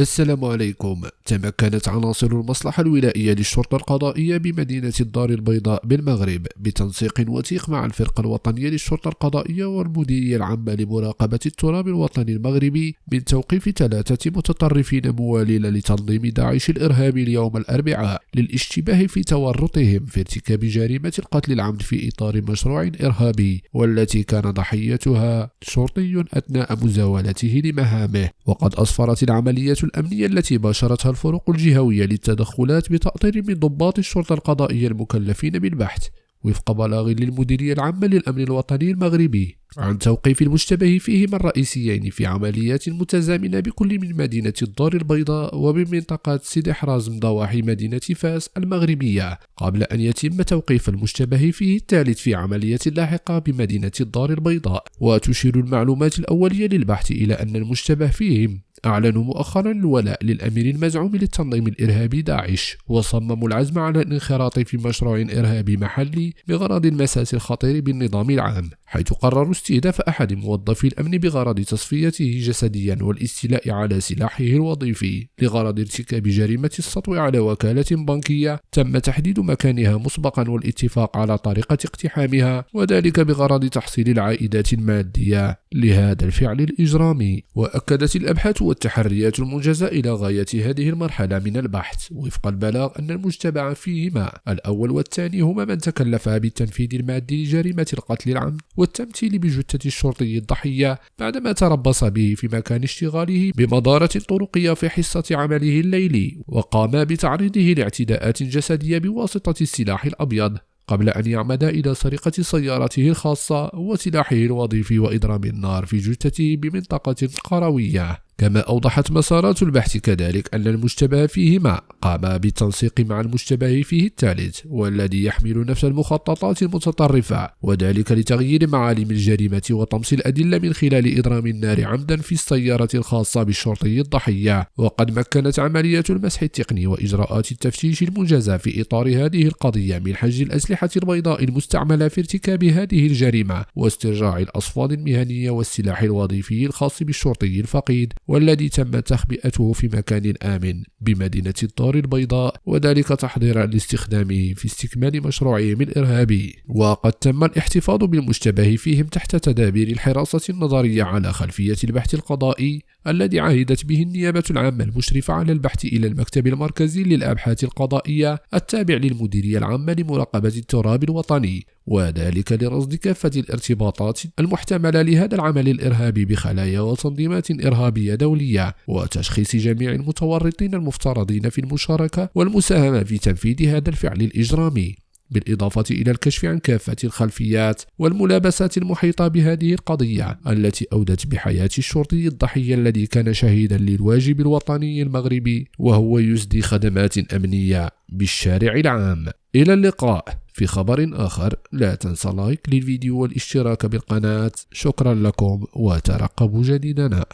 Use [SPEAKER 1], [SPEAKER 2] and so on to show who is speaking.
[SPEAKER 1] السلام عليكم. تمكنت عناصر المصلحة الولائية للشرطة القضائية بمدينة الدار البيضاء بالمغرب بتنسيق وثيق مع الفرقة الوطنية للشرطة القضائية والمديرية العامة لمراقبة التراب الوطني المغربي من توقيف 3 متطرفين موالين لتنظيم داعش الإرهابي اليوم الأربعاء للاشتباه في تورطهم في ارتكاب جريمة القتل العمد في إطار مشروع إرهابي، والتي كان ضحيتها شرطي أثناء مزاولته لمهامه. وقد أسفرت العملية الأمنية التي باشرتها الفرق الجهوية للتدخلات بتأطير من ضباط الشرطة القضائية المكلفين بالبحث وفق بلاغ للمديرية العامة للأمن الوطني المغربي عن توقيف المشتبه فيهما الرئيسيين في عمليات متزامنة بكل من مدينة الدار البيضاء وبمنطقة سيدي حرازم ضواحي مدينة فاس المغربية، قبل أن يتم توقيف المشتبه فيه الثالث في عملية لاحقة بمدينة الدار البيضاء. وتشير المعلومات الأولية للبحث إلى أن المشتبه فيهم أعلنوا مؤخرا الولاء للأمير المزعوم للتنظيم الإرهابي داعش، وصمموا العزم على الانخراط في مشروع إرهابي محلي بغرض المساس الخطير بالنظام العام، حيث قرروا استهداف أحد موظفي الأمن بغرض تصفيته جسديا والاستيلاء على سلاحه الوظيفي لغرض ارتكاب جريمة السطو على وكالة بنكية تم تحديد مكانها مسبقا والاتفاق على طريقة اقتحامها، وذلك بغرض تحصيل العائدات المادية لهذا الفعل الإجرامي. وأكدت الأبحاث والتحريات المنجزة إلى غاية هذه المرحلة من البحث وفق البلاغ أن المجتمع فيهما الأول والثاني هما من تكلفا بالتنفيذ المادي لجريمة القتل العمد والتمثيل بجثة الشرطي الضحية بعدما تربص به في مكان اشتغاله بمدارة طرقية في حصة عمله الليلي، وقام بتعريضه لاعتداءات جسدية بواسطة السلاح الأبيض قبل أن يعمد إلى سرقة سيارته الخاصة وسلاحه الوظيفي وإضرام النار في جثته بمنطقة قروية. كما أوضحت مسارات البحث كذلك أن المشتبه فيهما قام بالتنسيق مع المشتبه فيه الثالث والذي يحمل نفس المخططات المتطرفة، وذلك لتغيير معالم الجريمة وطمس الأدلة من خلال إضرام النار عمدا في السيارة الخاصة بالشرطي الضحية. وقد مكنت عملية المسح التقني وإجراءات التفتيش المنجزة في إطار هذه القضية من حجز الأسلحة البيضاء المستعملة في ارتكاب هذه الجريمة واسترجاع الأصفاد المهنية والسلاح الوظيفي الخاص بالشرطي الفقيد، والذي تم تخبئته في مكان آمن بمدينة الدار البيضاء، وذلك تحضيرا لاستخدامه في استكمال مشروعهم الإرهابي. وقد تم الاحتفاظ بالمشتبه فيهم تحت تدابير الحراسة النظرية على خلفية البحث القضائي الذي عهدت به النيابة العامة المشرفة على البحث إلى المكتب المركزي للأبحاث القضائية التابع للمديرية العامة لمراقبة التراب الوطني، وذلك لرصد كافة الارتباطات المحتملة لهذا العمل الإرهابي بخلايا وتنظيمات إرهابية دولية، وتشخيص جميع المتورطين المفترضين في المشاركة والمساهمة في تنفيذ هذا الفعل الإجرامي، بالإضافة إلى الكشف عن كافة الخلفيات والملابسات المحيطة بهذه القضية التي أودت بحياة الشرطي الضحية الذي كان شهيدا للواجب الوطني المغربي وهو يسدي خدمات أمنية بالشارع العام. إلى اللقاء في خبر آخر. لا تنسى لايك للفيديو والاشتراك بالقناة. شكرا لكم وترقبوا جديدنا.